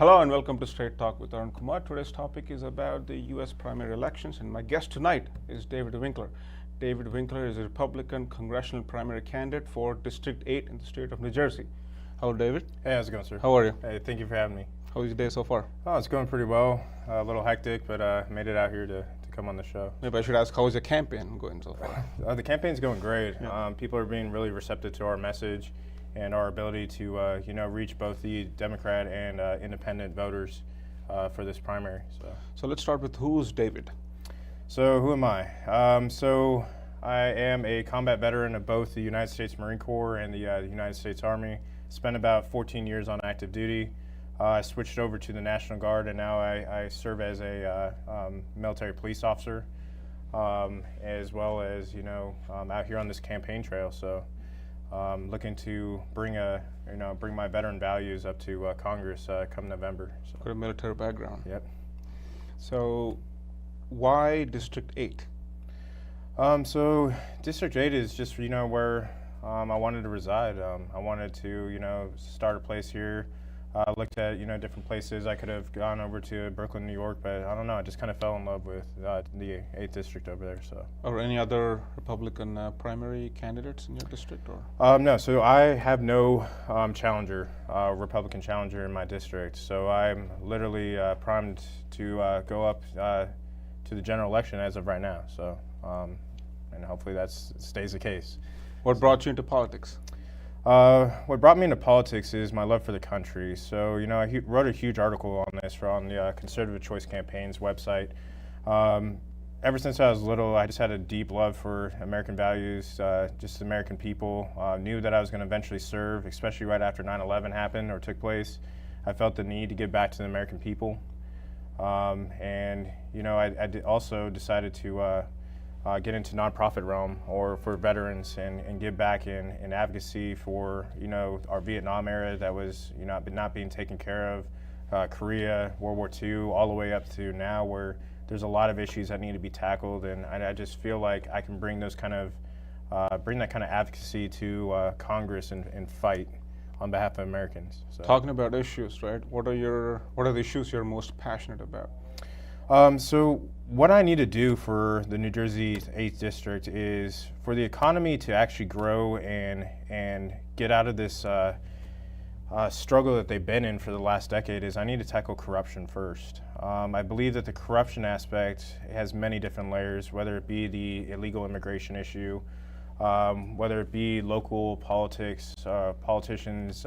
Hello and welcome to Straight Talk with Arun Kumar. Today's topic is about the U.S. primary elections, and my guest tonight is David Winkler. David Winkler is a Republican congressional primary candidate for District 8 in the state of New Jersey. Hello, David. Hey, how's it going, sir? How are you? Hey, thank you for having me. How's your day so far? Oh, it's going pretty well. A little hectic, but made it out here to come on the show. Maybe I should ask, how is your campaign going so far? The campaign's going great. Yeah. People are being really receptive to our message and our ability to, reach both the Democrat and independent voters for this primary. So let's start with who's David? So who am I? So I am a combat veteran of both the United States Marine Corps and the United States Army. Spent about 14 years on active duty. I switched over to the National Guard, and now I serve as a military police officer, as well as out here on this campaign trail. So looking to bring my veteran values up to Congress come November. So. Got a military background. Yep. So why District 8? So District 8 is just where I wanted to reside. I wanted to start a place here. Looked at different places. I could have gone over to Brooklyn, New York, but I don't know. I just kind of fell in love with the 8th district over there. So. Or any other Republican primary candidates in your district, or? No. So I have no Republican challenger in my district. So I'm literally primed to go up to the general election as of right now. So, and hopefully that stays the case. What brought you into politics? What brought me into politics is my love for the country. So, I wrote a huge article on this on the Conservative Choice Campaign's website. Ever since I was little, I just had a deep love for American values, just American people. Knew that I was going to eventually serve, especially right after 9/11 happened or took place. I felt the need to give back to the American people. I also decided to get into nonprofit realm or for veterans and give back in advocacy for our Vietnam era that was not being taken care of, Korea, World War II, all the way up to now where there's a lot of issues that need to be tackled, and I just feel like I can bring that kind of advocacy to Congress and fight on behalf of Americans. So. Talking about issues, right? What are the issues you're most passionate about? So what I need to do for the New Jersey 8th District is for the economy to actually grow and get out of this struggle that they've been in for the last decade is I need to tackle corruption first. I believe that the corruption aspect has many different layers, whether it be the illegal immigration issue, whether it be local politics, politicians,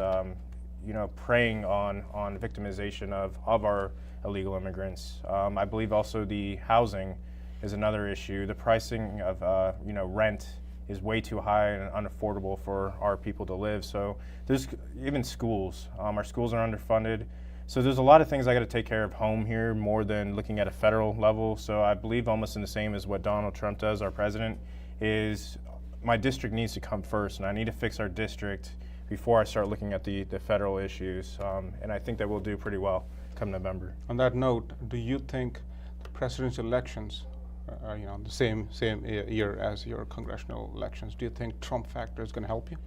preying on victimization of our illegal immigrants. I believe also the housing is another issue. The pricing of rent is way too high and unaffordable for our people to live. So there's even schools. Our schools are underfunded. So there's a lot of things I got to take care of home here more than looking at a federal level. So I believe almost in the same as what Donald Trump does, our president, is my district needs to come first, and I need to fix our district before I start looking at the federal issues. And I think that we'll do pretty well come November. On that note, do you think the presidential elections, the same year as your congressional elections, do you think Trump factor is going to help you?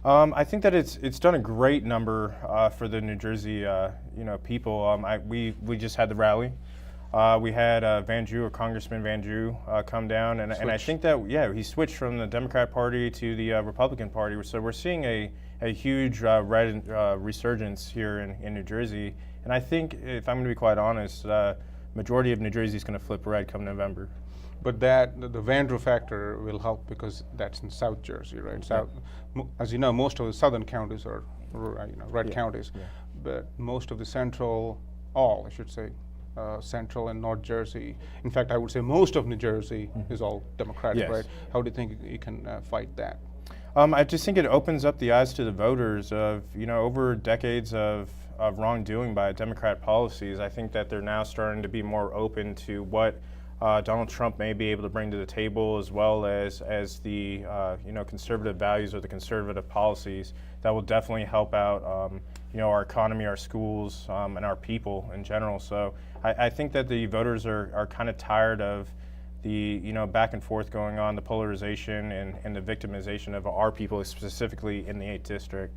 I think that it's done a great number for the New Jersey people. We just had the rally. We had Congressman Van Drew come down, and I think that he switched from the Democrat Party to the Republican Party. So we're seeing a huge red resurgence here in New Jersey. And I think, if I'm going to be quite honest, majority of New Jersey is going to flip red come November. But the Van Drew factor will help because that's in South Jersey, right? South, as you know, most of the southern counties are red counties, but most of the central and North Jersey. In fact, I would say most of New Jersey is all Democratic, right? How do you think you can fight that? I just think it opens up the eyes to the voters of, over decades of wrongdoing by Democrat policies. I think that they're now starting to be more open to what Donald Trump may be able to bring to the table, as well as the conservative values or the conservative policies that will definitely help out our economy, our schools, and our people in general. So I think that the voters are kind of tired of the back and forth going on, the polarization and the victimization of our people, specifically in the 8th District.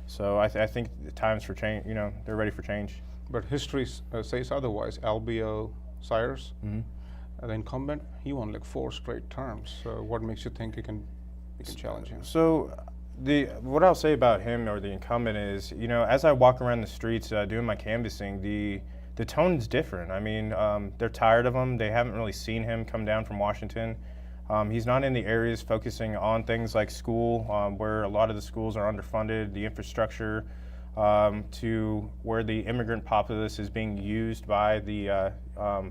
So I think the times for change, they're ready for change. But history says otherwise. Albio Cyrus, the incumbent, he won like 4 straight terms. So what makes you think you can challenge him? So what I'll say about him or the incumbent is, as I walk around the streets doing my canvassing, the tone's different. I mean, they're tired of him. They haven't really seen him come down from Washington. He's not in the areas focusing on things like school, where a lot of the schools are underfunded, the infrastructure, to where the immigrant populace is being used by the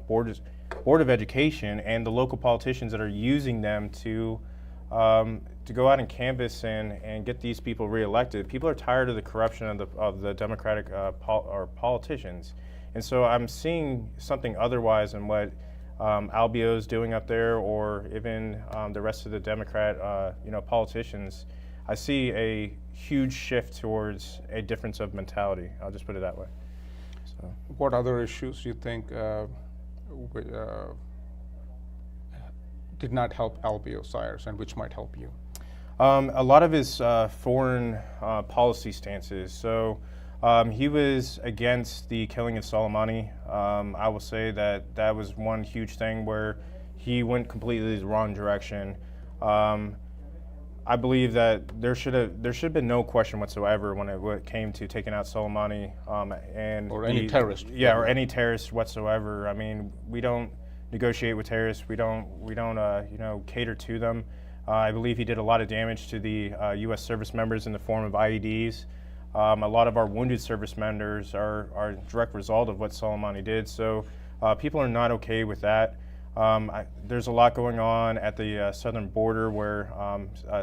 Board of Education and the local politicians that are using them to go out and canvass and get these people reelected. People are tired of the corruption of the Democratic politicians. And so I'm seeing something otherwise than what Albio's doing up there, or even the rest of the Democrat politicians. I see a huge shift towards a difference of mentality. I'll just put it that way. So, what other issues do you think did not help Albio Cyrus, and which might help you? A lot of his foreign policy stances. So he was against the killing of Soleimani. I will say that was one huge thing where he went completely the wrong direction. I believe that there should have been no question whatsoever when it came to taking out Soleimani or any terrorist. Yeah, or any terrorist whatsoever. I mean, we don't negotiate with terrorists. We don't cater to them. I believe he did a lot of damage to the U.S. service members in the form of IEDs. A lot of our wounded service members are a direct result of what Soleimani did. So people are not okay with that. There's a lot going on at the southern border where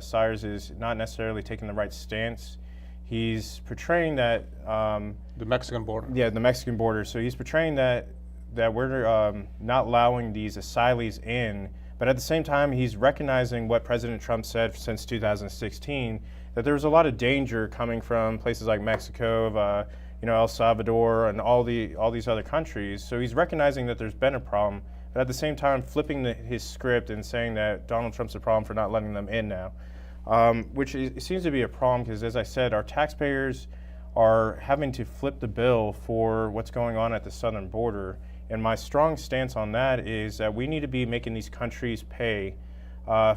Cyrus is not necessarily taking the right stance. He's portraying that the Mexican border. Yeah, the Mexican border. So he's portraying that we're not allowing these asylees in, but at the same time he's recognizing what President Trump said since 2016, that there was a lot of danger coming from places like Mexico, El Salvador, and all these other countries. So he's recognizing that there's been a problem, but at the same time flipping his script and saying that Donald Trump's the problem for not letting them in now, which seems to be a problem because, as I said, our taxpayers are having to flip the bill for what's going on at the southern border. And my strong stance on that is that we need to be making these countries pay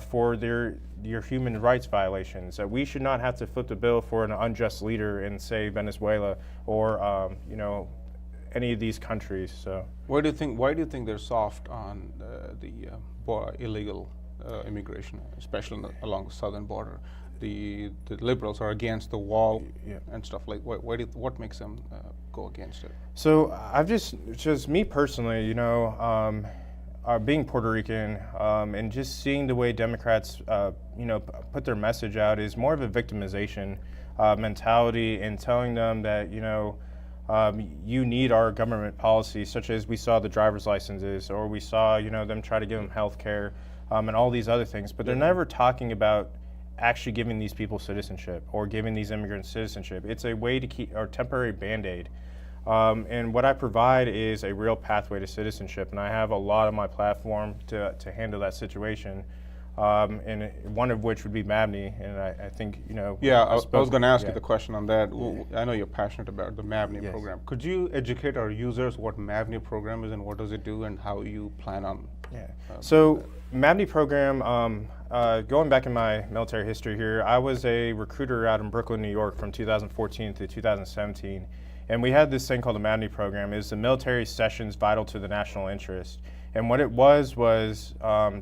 for their human rights violations. That we should not have to flip the bill for an unjust leader in, say, Venezuela or any of these countries. So, why do you think they're soft on the illegal immigration, especially along the southern border? The liberals are against the wall and stuff like. What makes them go against it? So I've just me personally, being Puerto Rican, and just seeing the way Democrats, put their message out is more of a victimization mentality, and telling them that you need our government policies, such as we saw the driver's licenses, or we saw them try to give them health care, and all these other things, but they're never talking about actually giving these people citizenship or giving these immigrants citizenship. It's a way to keep our temporary Band-Aid. And what I provide is a real pathway to citizenship, and I have a lot on my platform to handle that situation, and one of which would be MABNY, and I think, Yeah, I was going to ask you the question on that. Yeah. I know you're passionate about the MABNY program. Could you educate our users what MABNY program is and what does it do and how you plan on? Yeah. So MABNY program, going back in my military history here, I was a recruiter out in Brooklyn, New York from 2014 to 2017. And we had this thing called the MABNY program. It was the military sessions vital to the national interest. And what it was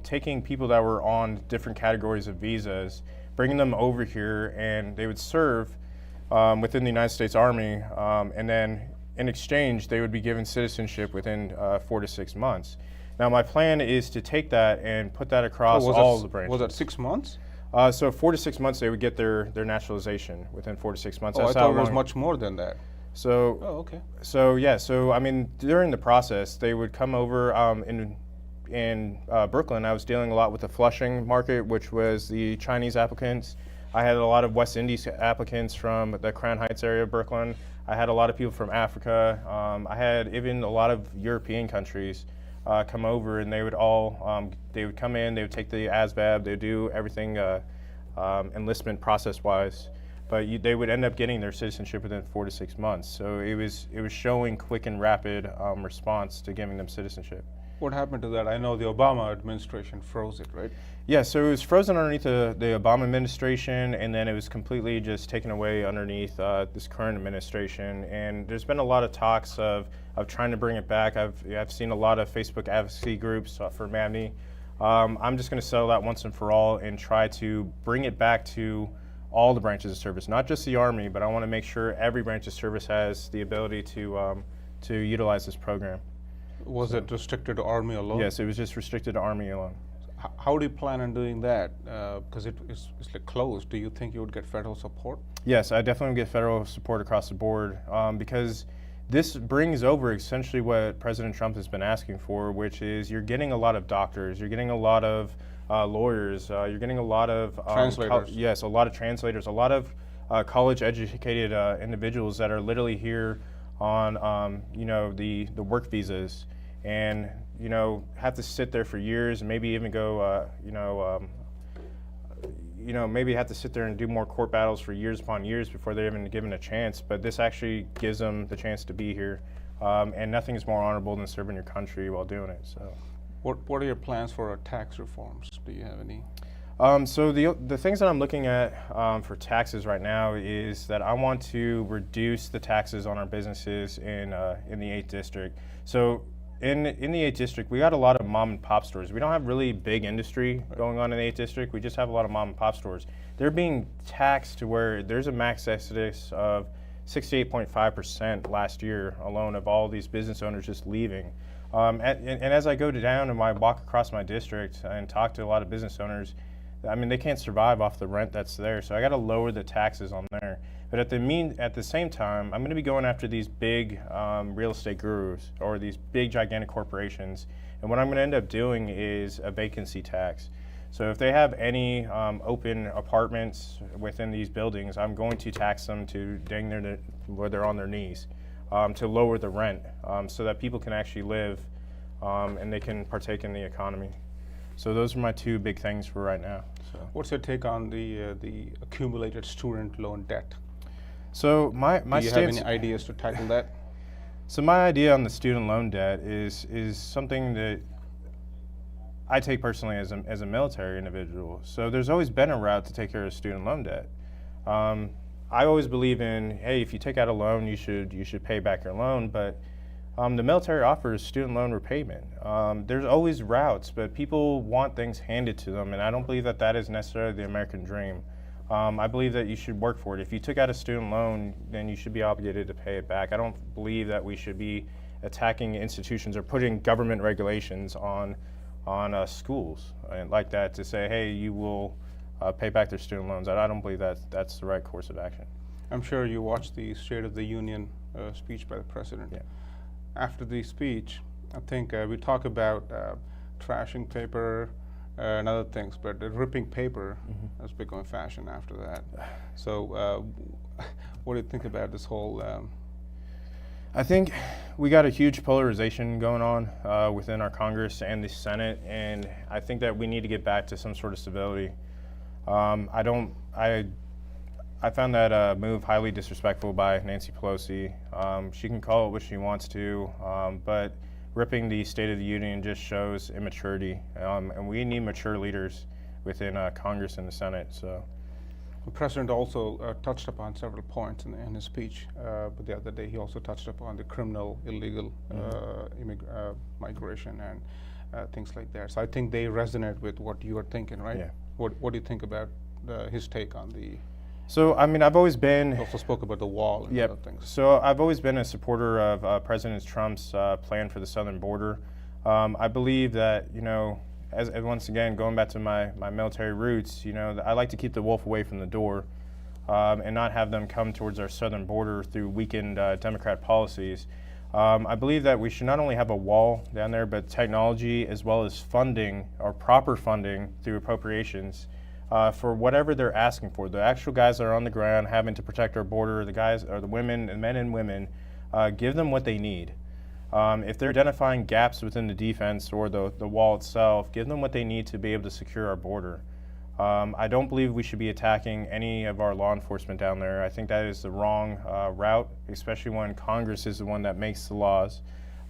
taking people that were on different categories of visas, bringing them over here, and they would serve within the United States Army, and then in exchange, they would be given citizenship within 4 to 6 months. Now, my plan is to take that and put that across all the branches. Was that 6 months? So 4 to 6 months, they would get their naturalization within 4 to 6 months. Oh, I thought it was much more than that. So, okay. So yeah, so I mean, during the process, they would come over in Brooklyn. I was dealing a lot with the Flushing market, which was the Chinese applicants. I had a lot of West Indies applicants from the Crown Heights area of Brooklyn. I had a lot of people from Africa. I had even a lot of European countries come over, and they would come in, they would take the ASVAB, they would do everything enlistment process-wise. but they would end up getting their citizenship within 4 to 6 months. So it was showing quick and rapid response to giving them citizenship. What happened to that? I know the Obama administration froze it, right? Yeah, so it was frozen underneath the Obama administration, and then it was completely just taken away underneath this current administration. And there's been a lot of talks of trying to bring it back. I've seen a lot of Facebook advocacy groups for MAMNI. I'm just going to settle that once and for all and try to bring it back to all the branches of service, not just the Army, but I want to make sure every branch of service has the ability to utilize this program. Was it restricted to Army alone? Yes, it was just restricted to Army alone. How do you plan on doing that? Because it's like closed. Do you think you would get federal support? Yes, I definitely would get federal support across the board because this brings over essentially what President Trump has been asking for, which is you're getting a lot of doctors, you're getting a lot of lawyers, you're getting a lot of translators. Yes, a lot of translators, a lot of college-educated individuals that are literally here on the work visas, and have to sit there for years and maybe even go maybe have to sit there and do more court battles for years upon years before they're even given a chance. But this actually gives them the chance to be here, and nothing is more honorable than serving your country while doing it. So, what are your plans for tax reforms? Do you have any? So the things that I'm looking at for taxes right now is that I want to reduce the taxes on our businesses in the 8th district. So in the 8th district, we got a lot of mom and pop stores. We don't have really big industry going on in the 8th district. We just have a lot of mom and pop stores. They're being taxed to where there's a max exodus of 68.5% last year alone of all these business owners just leaving. And as I go down and I walk across my district and talk to a lot of business owners, I mean, they can't survive off the rent that's there, so I got to lower the taxes on there. But at the same time, I'm going to be going after these big real estate gurus or these big gigantic corporations, and what I'm going to end up doing is a vacancy tax. So if they have any open apartments within these buildings, I'm going to tax them to dang near where they're on their knees to lower the rent so that people can actually live and they can partake in the economy. So those are my two big things for right now. So. What's your take on the accumulated student loan debt? So my Do you have any ideas to tackle that? So my idea on the student loan debt is something that I take personally as a military individual. So there's always been a route to take care of student loan debt. I always believe in, hey, if you take out a loan, you should pay back your loan, but the military offers student loan repayment. There's always routes, but people want things handed to them, and I don't believe that is necessarily the American dream. I believe that you should work for it. If you took out a student loan, then you should be obligated to pay it back. I don't believe that we should be attacking institutions or putting government regulations on schools and like that to say, hey, you will pay back their student loans. I don't believe that's the right course of action. I'm sure you watched the State of the Union speech by the President. Yeah. After the speech, I think we talk about trashing paper and other things, but ripping paper has become a fashion after that. So what do you think about this whole... I think we got a huge polarization going on within our Congress and the Senate, and I think that we need to get back to some sort of stability. I found that move highly disrespectful by Nancy Pelosi. She can call it what she wants to, but ripping the State of the Union just shows immaturity, and we need mature leaders within Congress and the Senate. So, the President also touched upon several points in his speech, but the other day he also touched upon the criminal, illegal migration and things like that. So I think they resonate with what you are thinking, right? Yeah. What do you think about his take on the... So, I mean, I've always been... He also spoke about the wall and other things. So I've always been a supporter of President Trump's plan for the southern border. I believe that, as once again, going back to my military roots, I like to keep the wolf away from the door and not have them come towards our southern border through weakened Democrat policies. I believe that we should not only have a wall down there, but technology as well as funding or proper funding through appropriations for whatever they're asking for. The actual guys that are on the ground having to protect our border, the guys or the women and men and women, give them what they need. If they're identifying gaps within the defense or the wall itself, give them what they need to be able to secure our border. I don't believe we should be attacking any of our law enforcement down there. I think that is the wrong route, especially when Congress is the one that makes the laws.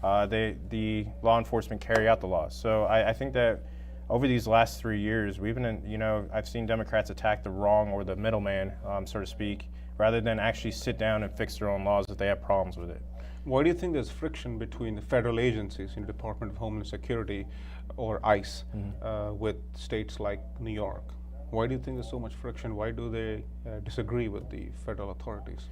The law enforcement carry out the laws. So I think that over these last 3 years, we've been, I've seen Democrats attack the wrong or the middleman, so to speak, rather than actually sit down and fix their own laws if they have problems with it. Why do you think there's friction between the federal agencies, Department of Homeland Security or ICE, with states like New York? Why do you think there's so much friction? Why do they disagree with the federal authorities?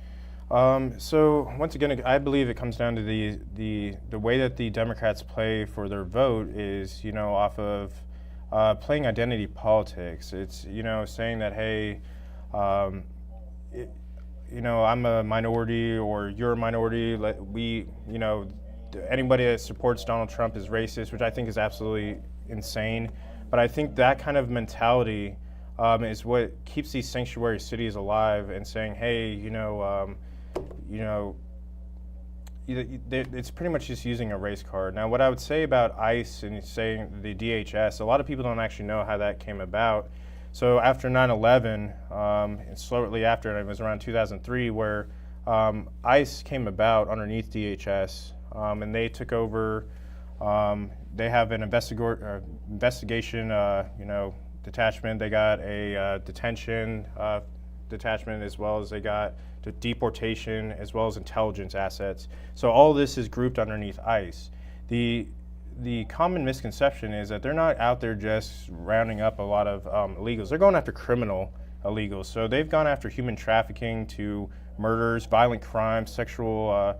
So once again, I believe it comes down to the way that the Democrats play for their vote is, off of playing identity politics. It's, saying that, hey, I'm a minority or you're a minority. Anybody that supports Donald Trump is racist, which I think is absolutely insane. But I think that kind of mentality is what keeps these sanctuary cities alive and saying, hey, it's pretty much just using a race card. Now, what I would say about ICE and saying the DHS, a lot of people don't actually know how that came about. So after 9/11, and shortly after, and it was around 2003, where ICE came about underneath DHS, and they took over. They have an investigation, detachment. They got a detention detachment, as well as they got the deportation, as well as intelligence assets. So all this is grouped underneath ICE. The common misconception is that they're not out there just rounding up a lot of illegals. They're going after criminal illegals. So they've gone after human trafficking to murders, violent crimes, sexual,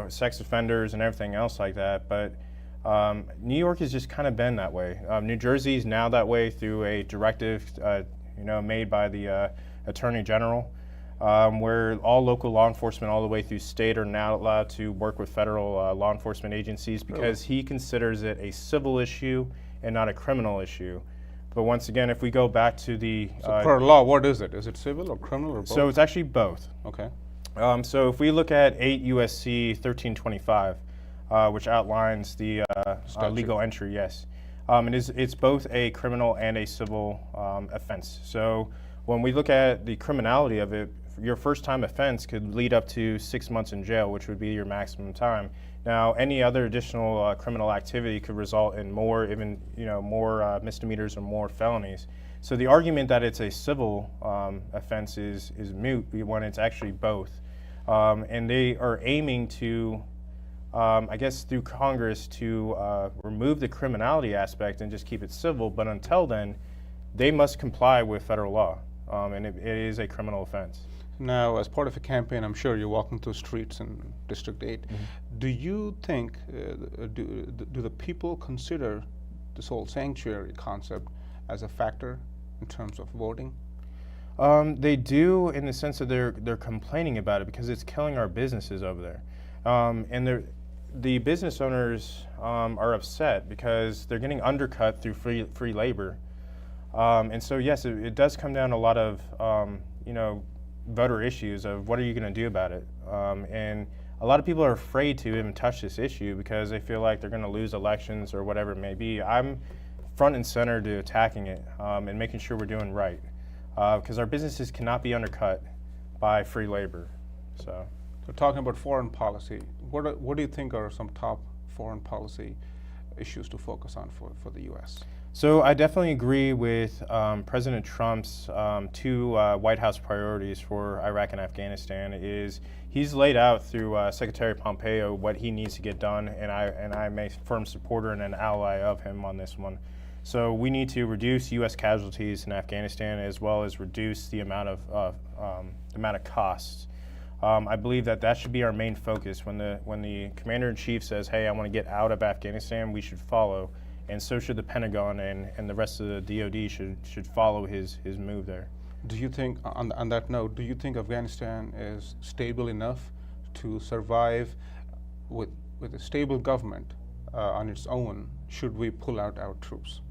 sex offenders, and everything else like that. But New York has just kind of been that way. New Jersey is now that way through a directive, made by the Attorney General, where all local law enforcement all the way through state are now allowed to work with federal law enforcement agencies because he considers it a civil issue and not a criminal issue. But once again, if we go back to the... So per law, what is it? Is it civil or criminal or both? So it's actually both. Okay. So if we look at 8 U.S.C. 1325, which outlines the legal entry, yes. It's both a criminal and a civil offense. So when we look at the criminality of it, your first time offense could lead up to 6 months in jail, which would be your maximum time. Now, any other additional criminal activity could result in more, more misdemeanors or more felonies. So the argument that it's a civil offense is moot when it's actually both. And they are aiming to, I guess through Congress, to remove the criminality aspect and just keep it civil. But until then, they must comply with federal law, and it is a criminal offense. Now, as part of a campaign, I'm sure you're walking through streets in District 8. Mm-hmm. Do you think, do the people consider this whole sanctuary concept as a factor in terms of voting? They do, in the sense that they're complaining about it because it's killing our businesses over there. And the business owners are upset because they're getting undercut through free labor. And so, yes, it does come down to a lot of, voter issues of what are you going to do about it. And a lot of people are afraid to even touch this issue because they feel like they're going to lose elections or whatever it may be. I'm front and center to attacking it and making sure we're doing right because our businesses cannot be undercut by free labor. So talking about foreign policy, what do you think are some top foreign policy issues to focus on for the U.S.? So I definitely agree with President Trump's two White House priorities for Iraq and Afghanistan. He's laid out through Secretary Pompeo what he needs to get done, and I'm a firm supporter and an ally of him on this one. So we need to reduce U.S. casualties in Afghanistan as well as reduce the amount of costs. I believe that should be our main focus. When the Commander-in-Chief says, "Hey, I want to get out of Afghanistan," we should follow. And so should the Pentagon and the rest of the DoD should follow his move there. Do you think, on that note, do you think Afghanistan is stable enough to survive with a stable government on its own? Should we pull out our troops?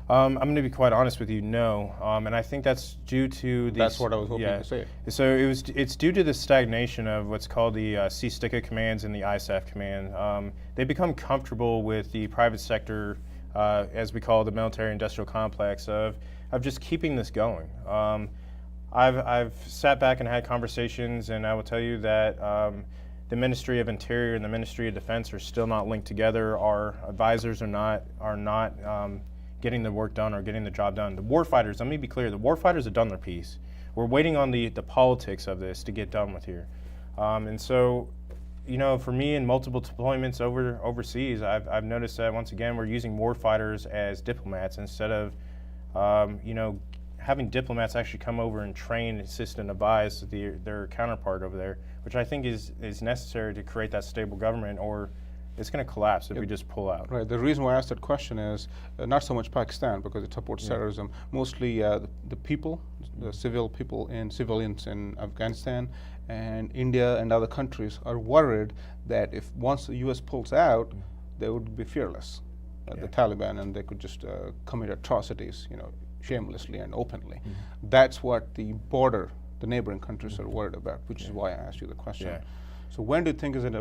I'm going to be quite honest with you, no. And I think that's due to the... That's what I was hoping to say. So it's due to the stagnation of what's called the CSTICA commands and the ISAF command. They become comfortable with the private sector as we call the military-industrial complex, of just keeping this going. I've sat back and had conversations, and I will tell you that the Ministry of Interior and the Ministry of Defense are still not linked together. Our advisors are not getting the work done or getting the job done. The warfighters, let me be clear, the warfighters have done their piece. We're waiting on the politics of this to get done with here. And so, you know, for me in multiple deployments overseas, I've noticed that once again we're using warfighters as diplomats instead of, you know, having diplomats actually come over and train, assist, and advise their counterpart over there, which I think is necessary to create that stable government, or it's going to collapse if we just pull out. Right. The reason why I asked that question is not so much Pakistan, because it supports terrorism, mostly the people, the civilians in Afghanistan and India and other countries are worried that if once the U.S. pulls out, they would be fearless, the Taliban, and they could just commit atrocities, you know, shamelessly and openly. That's what the neighboring countries are worried about, which is why I asked you the question. So when do you think is an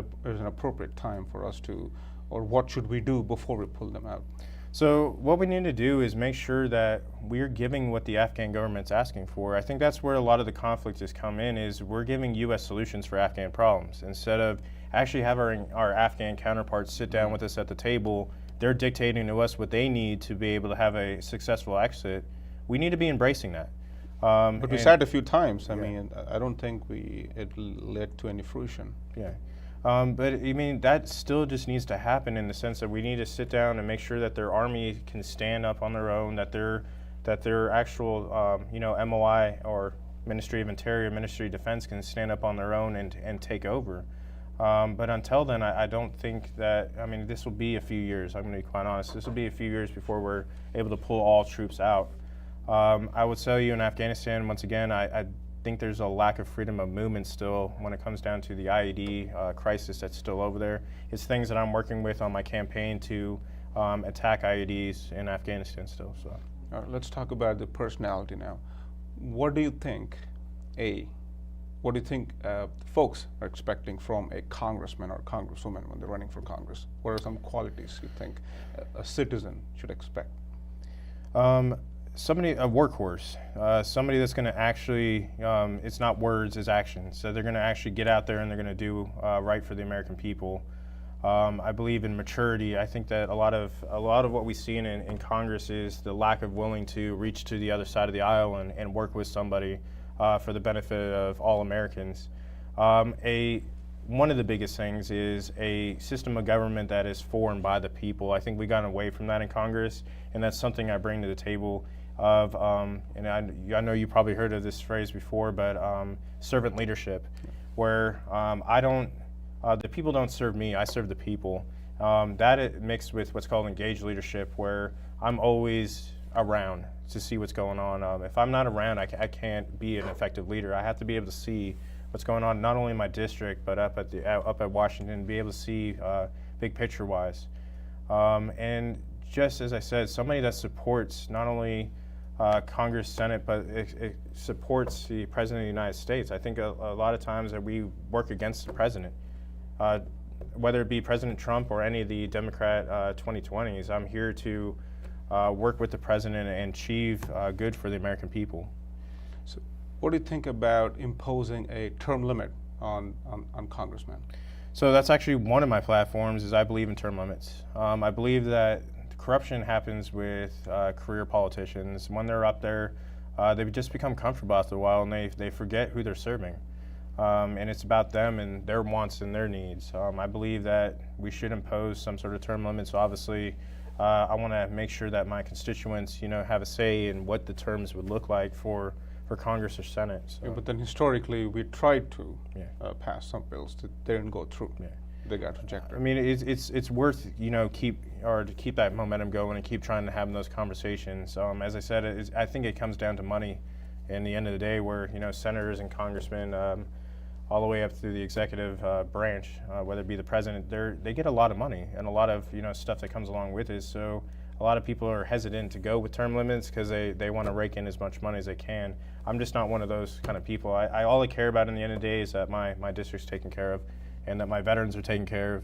appropriate time for us to, or what should we do before we pull them out? So what we need to do is make sure that we're giving what the Afghan government's asking for. I think that's where a lot of the conflict has come in, is we're giving U.S. solutions for Afghan problems. Instead of actually having our Afghan counterparts sit down with us at the table, they're dictating to us what they need to be able to have a successful exit. We need to be embracing that. But we said a few times. I mean, I don't think it led to any fruition. But I mean, that still just needs to happen in the sense that we need to sit down and make sure that their army can stand up on their own, that their actual, you know, MOI or Ministry of Interior, Ministry of Defense can stand up on their own and take over. But until then, I don't think that, I mean, this will be a few years. I'm going to be quite honest. This will be a few years before we're able to pull all troops out. I would tell you in Afghanistan, once again, I think there's a lack of freedom of movement still when it comes down to the IED crisis that's still over there. It's things that I'm working with on my campaign to attack IEDs in Afghanistan still. So, all right, let's talk about the personality now. What do you think, folks are expecting from a congressman or congresswoman when they're running for Congress? What are some qualities you think a citizen should expect? Somebody, a workhorse, somebody that's going to actually, it's not words, it's action. So they're going to actually get out there and they're going to do right for the American people. I believe in maturity. I think that a lot of what we see in Congress is the lack of willing to reach to the other side of the aisle and work with somebody for the benefit of all Americans. One of the biggest things is a system of government that is for and by the people. I think we've gotten away from that in Congress, and that's something I bring to the table. And I know you probably heard of this phrase before, but servant leadership, where the people don't serve me, I serve the people. That mixed with what's called engaged leadership, where I'm always around to see what's going on. If I'm not around, I can't be an effective leader. I have to be able to see what's going on, not only in my district, but up at Washington, be able to see big picture wise. And just as I said, somebody that supports not only Congress, Senate, but it supports the President of the United States. I think a lot of times that we work against the President, whether it be President Trump or any of the Democrat 2020s. I'm here to work with the President and achieve good for the American people. So what do you think about imposing a term limit on congressmen? So that's actually one of my platforms, is I believe in term limits. I believe that corruption happens with career politicians. When they're up there, they just become comfortable after a while, and they forget who they're serving. And it's about them and their wants and their needs. I believe that we should impose some sort of term limits. So obviously, I want to make sure that my constituents, you know, have a say in what the terms would look like for Congress or Senate. So. Yeah, but then historically, we tried to pass some bills that didn't go through. They got rejected. I mean, it's worth, you know, to keep that momentum going and keep trying to have those conversations. As I said, I think it comes down to money. In the end of the day, where, you know, senators and congressmen, all the way up through the executive branch, whether it be the president, they get a lot of money and a lot of, you know, stuff that comes along with it. So a lot of people are hesitant to go with term limits because they want to rake in as much money as they can. I'm just not one of those kind of people. All I care about in the end of the day is that my district's taken care of, and that my veterans are taken care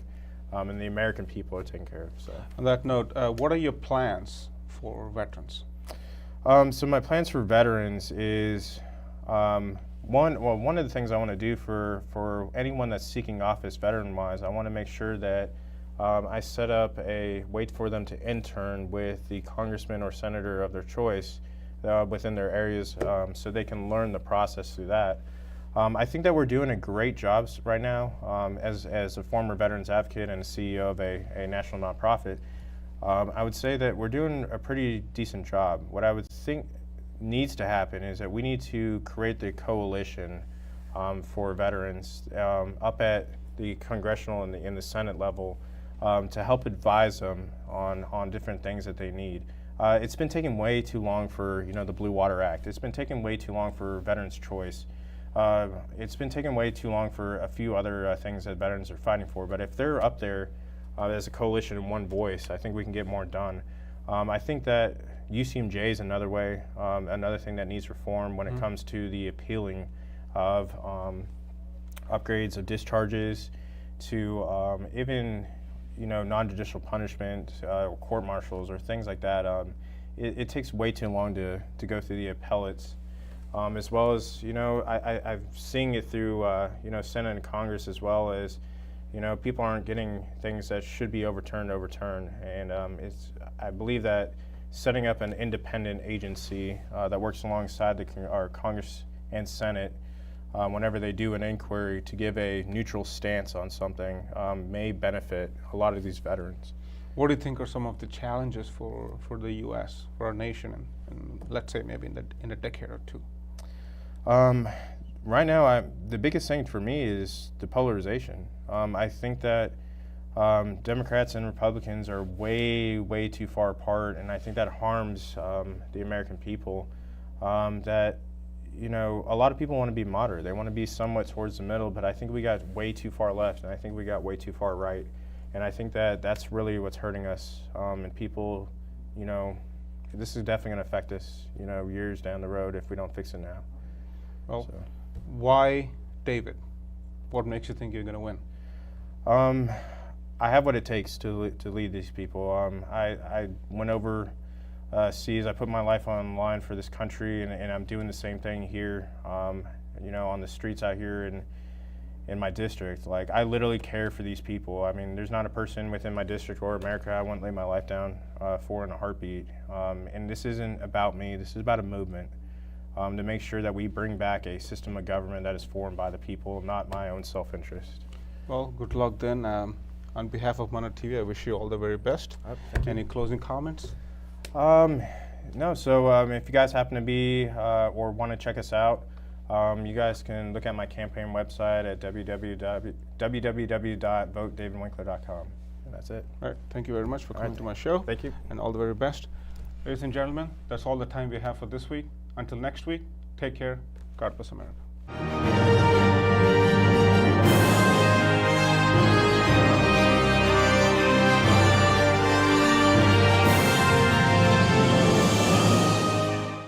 and the American people are taken care of. So. On that note, what are your plans for veterans? So my plans for veterans is one of the things I want to do for anyone that's seeking office veteran-wise, I want to make sure that I set up a way for them to intern with the congressman or senator of their choice within their areas, so they can learn the process through that. I think that we're doing a great job right now as a former veterans advocate and a CEO of a national nonprofit. I would say that we're doing a pretty decent job. What I would think needs to happen is that we need to create the coalition for veterans up at the Congressional and in the Senate level to help advise them on different things that they need. It's been taking way too long for the Blue Water Act. It's been taking way too long for Veterans Choice. It's been taking way too long for a few other things that veterans are fighting for. But if they're up there as a coalition in one voice, I think we can get more done. I think that UCMJ is another way, another thing that needs reform when it comes to the appealing of upgrades of discharges to even non-judicial punishment, court-martials or things like that. It takes way too long to go through the appellates, as well as I'm seeing it through Senate and Congress, as well as people aren't getting things that should be overturned, and I believe that setting up an independent agency that works alongside our Congress and Senate whenever they do an inquiry to give a neutral stance on something may benefit a lot of these veterans. What do you think are some of the challenges for the U.S., for our nation, and let's say maybe in a decade or two? Right now, the biggest thing for me is the polarization. I think that Democrats and Republicans are way too far apart, and I think that harms the American people. That a lot of people want to be moderate. They want to be somewhat towards the middle, but I think we got way too far left, and I think we got way too far right. And I think that that's really what's hurting us. And people, this is definitely going to affect us, years down the road if we don't fix it now. Well, why David? What makes you think you're going to win? I have what it takes to lead these people. I went overseas. I put my life on the line for this country, and I'm doing the same thing here. On the streets out here in my district. Like, I literally care for these people. I mean, there's not a person within my district or America I wouldn't lay my life down for in a heartbeat. And this isn't about me. This is about a movement to make sure that we bring back a system of government that is formed by the people, not my own self-interest. Well, good luck then. On behalf of Mana TV, I wish you all the very best. Any closing comments? No, so if you guys happen to be or want to check us out, you guys can look at my campaign website at www.votedavidwinkler.com. And that's it. All right. Thank you very much for coming to my show. Thank you. And all the very best. Ladies and gentlemen, that's all the time we have for this week. Until next week, take care. God bless America.